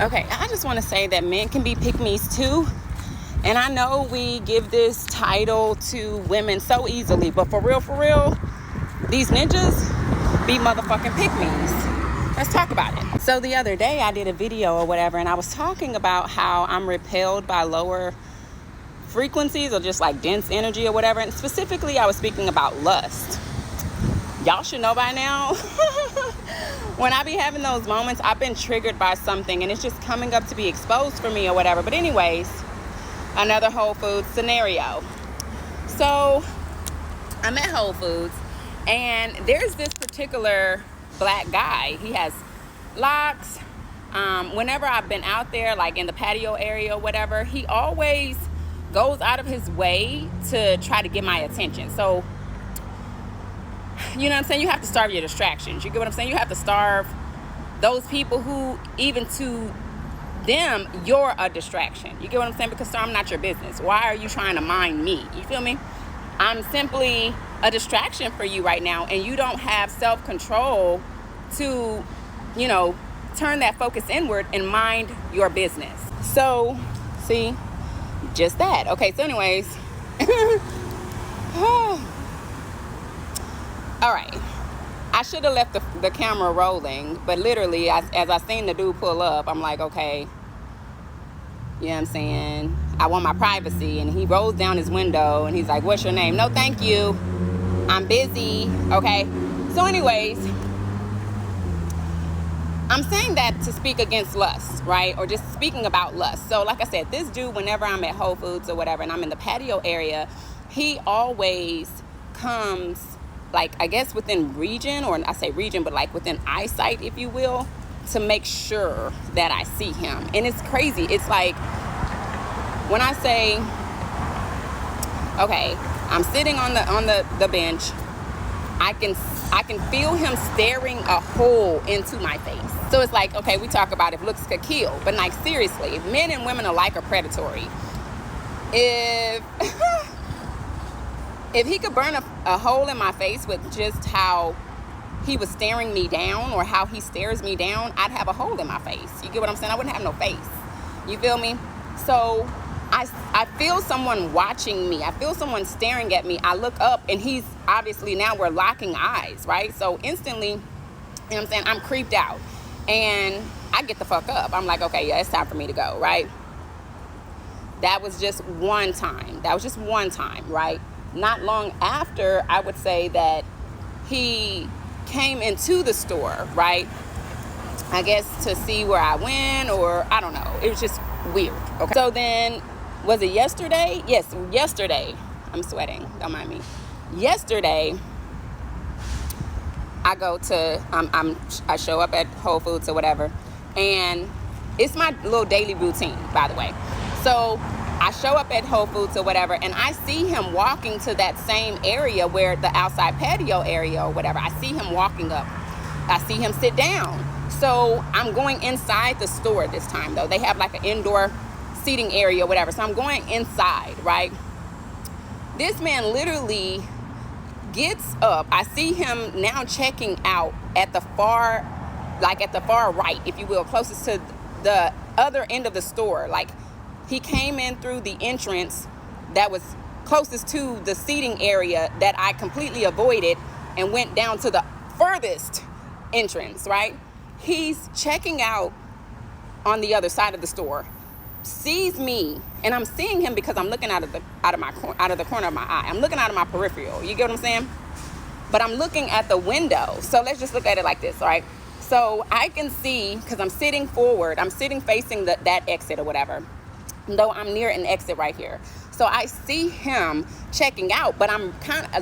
Okay, I just want to say that men can be pick-me's too. And I know we give this title to women so easily, but for real, these ninjas be motherfucking pick-me's. Let's talk about it. So the other day I did a video or whatever, and I was talking about how I'm repelled by lower frequencies or just like dense energy or whatever. And specifically, I was speaking about lust. Y'all should know by now. When I be having those moments, I've been triggered by something and it's just coming up to be exposed for me or whatever. But anyways, another Whole Foods scenario. So I'm at Whole Foods and there's this particular black guy. He has locks. Whenever I've been out there, like in the patio area or whatever, he always goes out of his way to try to get my attention. So, you know what I'm saying? You have to starve your distractions. You get what I'm saying? You have to starve those people who, even to them, you're a distraction. You get what I'm saying? Because, sir, I'm not your business. Why are you trying to mind me? You feel me? I'm simply a distraction for you right now, and you don't have self-control to, you know, turn that focus inward and mind your business. So, see, just that. Okay, so anyways. All right, I should have left the camera rolling, but literally, as I seen the dude pull up, I'm like, okay, you know what I'm saying? I want my privacy. And he rolls down his window and he's like, what's your name? No, thank you. I'm busy. Okay. So anyways, I'm saying that to speak against lust, right? Or just speaking about lust. So like I said, this dude, whenever I'm at Whole Foods or whatever, and I'm in the patio area, he always comes, like, I guess within region, or I say region, but like within eyesight, if you will, to make sure that I see him. And it's crazy. It's like, when I say, okay, I'm sitting on the bench, I can feel him staring a hole into my face. So it's like, okay, we talk about if looks could kill, but like, seriously, men and women alike are predatory. If he could burn a hole in my face with just how he was staring me down, or how he stares me down, I'd have a hole in my face. You get what I'm saying? I wouldn't have no face. You feel me? So I feel someone watching me. I feel someone staring at me. I look up and he's obviously, now we're locking eyes, right? So instantly, you know what I'm saying, I'm creeped out and I get the fuck up. I'm like, okay, yeah, it's time for me to go, right? That was just one time. Right? Not long after, I would say that he came into the store, right? I guess to see where I went, or I don't know. It was just weird. Okay. So then, was it yesterday? Yes, yesterday. I'm sweating. Don't mind me. Yesterday, I go to, I show up at Whole Foods or whatever, and it's my little daily routine, by the way. So I show up at Whole Foods or whatever, and I see him walking to that same area where the outside patio area or whatever. I see him walking up. I see him sit down. So I'm going inside the store this time, though. They have like an indoor seating area or whatever. So I'm going inside, right? This man literally gets up. I see him now checking out at the far right, if you will, closest to the other end of the store. Like, he came in through the entrance that was closest to the seating area that I completely avoided, and went down to the furthest entrance, right? He's checking out on the other side of the store, sees me, and I'm seeing him because I'm looking out of the corner of my eye. I'm looking out of my peripheral. You get what I'm saying? But I'm looking at the window. So let's just look at it like this, all right? So I can see, because I'm sitting forward, I'm sitting facing that exit or whatever, though I'm near an exit right here. So I see him checking out, but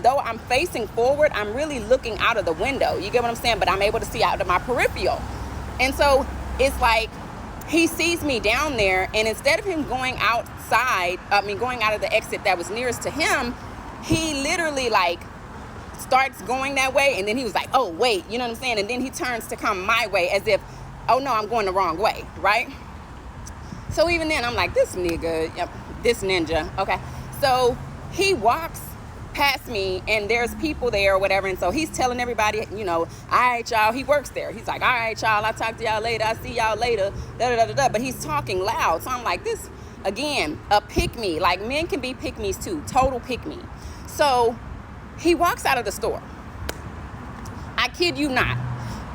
though I'm facing forward, I'm really looking out of the window. You get what I'm saying? But I'm able to see out of my peripheral. And so it's like, he sees me down there, and instead of him going out of the exit that was nearest to him, he literally like starts going that way, and then he was like, oh wait, you know what I'm saying? And then he turns to come my way as if, oh no, I'm going the wrong way, right? So even then, I'm like, this nigga, this ninja, okay. So he walks past me, and there's people there or whatever, and so he's telling everybody, you know, all right, y'all, he works there. He's like, all right, y'all, I'll talk to y'all later. I'll see y'all later, da-da-da-da-da. But he's talking loud. So I'm like, this, again, a pick-me. Like, men can be pick-me's too, total pick-me. So he walks out of the store. I kid you not.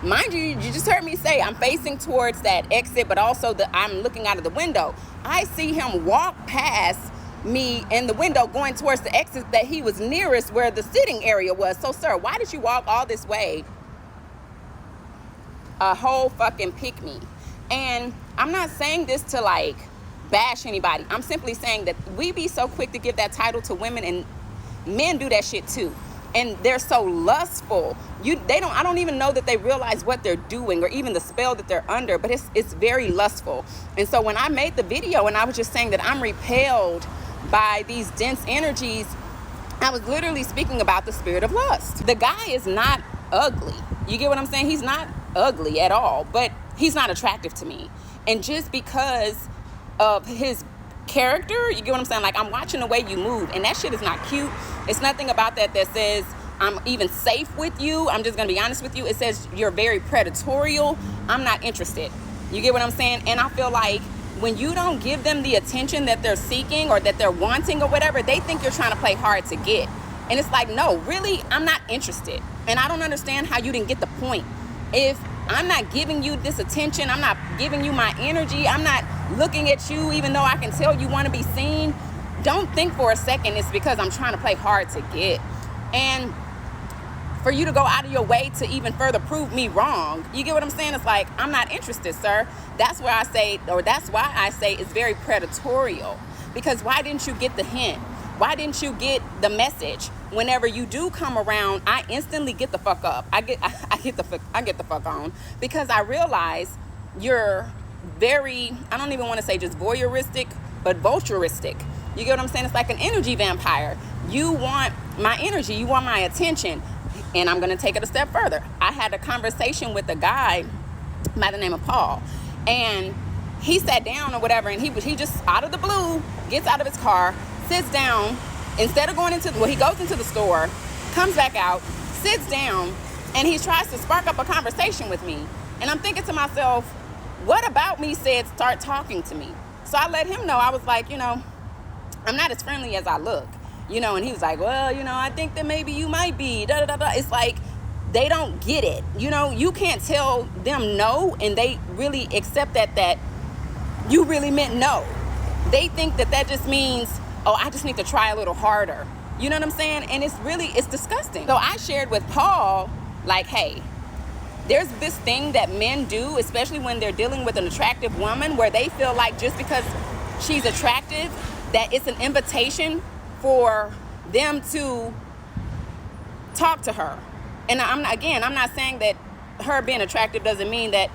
Mind you, you just heard me say I'm facing towards that exit, but also I'm looking out of the window. I see him walk past me in the window going towards the exit that he was nearest where the sitting area was. So, sir, why did you walk all this way? A whole fucking pick me. And I'm not saying this to like bash anybody. I'm simply saying that we be so quick to give that title to women, and men do that shit too. And they're so lustful. I don't even know that they realize what they're doing or even the spell that they're under, but it's very lustful. And so when I made the video and I was just saying that I'm repelled by these dense energies, I was literally speaking about the spirit of lust. The guy is not ugly. You get what I'm saying? He's not ugly at all, but he's not attractive to me. And just because of his character, you get what I'm saying? Like, I'm watching the way you move, and that shit is not cute. It's nothing about that says I'm even safe with you. I'm just gonna be honest with you. It says you're very predatorial. I'm not interested. You get what I'm saying? And I feel like when you don't give them the attention that they're seeking or that they're wanting or whatever, they think you're trying to play hard to get. And it's like, no, really, I'm not interested. And I don't understand how you didn't get the point. If I'm not giving you this attention, I'm not giving you my energy, I'm not looking at you even though I can tell you want to be seen, don't think for a second it's because I'm trying to play hard to get. And for you to go out of your way to even further prove me wrong, you get what I'm saying? It's like, I'm not interested, sir. That's why I say it's very predatorial. Because why didn't you get the hint? Why didn't you get the message? Whenever you do come around, I instantly get the fuck up. I get the fuck on, because I realize you're very, I don't even want to say just voyeuristic, but vulturistic. You get what I'm saying? It's like an energy vampire. You want my energy, you want my attention. And I'm going to take it a step further. I had a conversation with a guy by the name of Paul, and he sat down or whatever, and he just out of the blue gets out of his car, sits down, instead of he goes into the store, comes back out, sits down, and he tries to spark up a conversation with me. And I'm thinking to myself, what about me said start talking to me? So I let him know. I was like, you know, I'm not as friendly as I look, you know. And he was like, well, you know, I think that maybe you might be, da da da da. It's like, they don't get it. You know, you can't tell them no, and they really accept that you really meant no. They think that just means, oh, I just need to try a little harder. You know what I'm saying? And it's disgusting. So I shared with Paul, like, hey, there's this thing that men do, especially when they're dealing with an attractive woman, where they feel like just because she's attractive, that it's an invitation for them to talk to her. And I'm not saying that her being attractive doesn't mean that,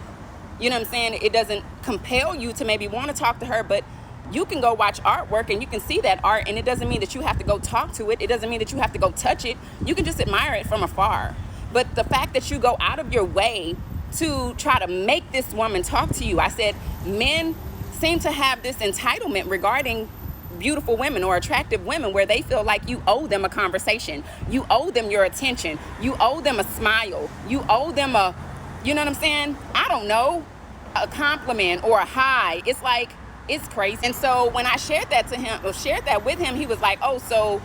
you know what I'm saying, it doesn't compel you to maybe want to talk to her, but you can go watch artwork and you can see that art, and it doesn't mean that you have to go talk to it. It doesn't mean that you have to go touch it. You can just admire it from afar. But the fact that you go out of your way to try to make this woman talk to you, I said, men seem to have this entitlement regarding beautiful women or attractive women, where they feel like you owe them a conversation, you owe them your attention, you owe them a smile, you owe them a, you know what I'm saying, I don't know, a compliment or a hi. It's like, it's crazy. And so when I shared that with him, he was like, oh, so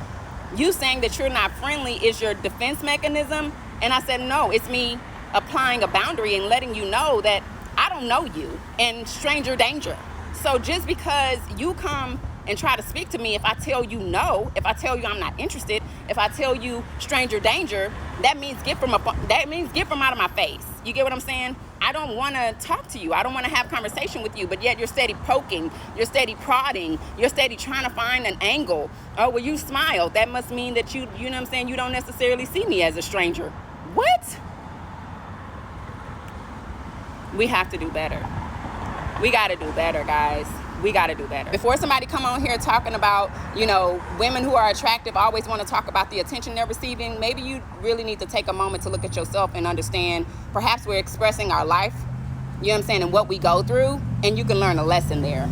you saying that you're not friendly is your defense mechanism? And I said, no, it's me applying a boundary and letting you know that I don't know you, and stranger danger. So just because you come and try to speak to me, if I tell you no, if I tell you I'm not interested, if I tell you stranger danger, that means get from out of my face. You get what I'm saying? I don't want to talk to you. I don't want to have conversation with you, but yet you're steady poking, you're steady prodding, you're steady trying to find an angle. Oh, well, you smile. That must mean that you know what I'm saying, you don't necessarily see me as a stranger. What? We have to do better. We got to do better, guys. We got to do better. Before somebody come on here talking about, you know, women who are attractive always want to talk about the attention they're receiving, maybe you really need to take a moment to look at yourself and understand perhaps we're expressing our life, you know what I'm saying, and what we go through, and you can learn a lesson there.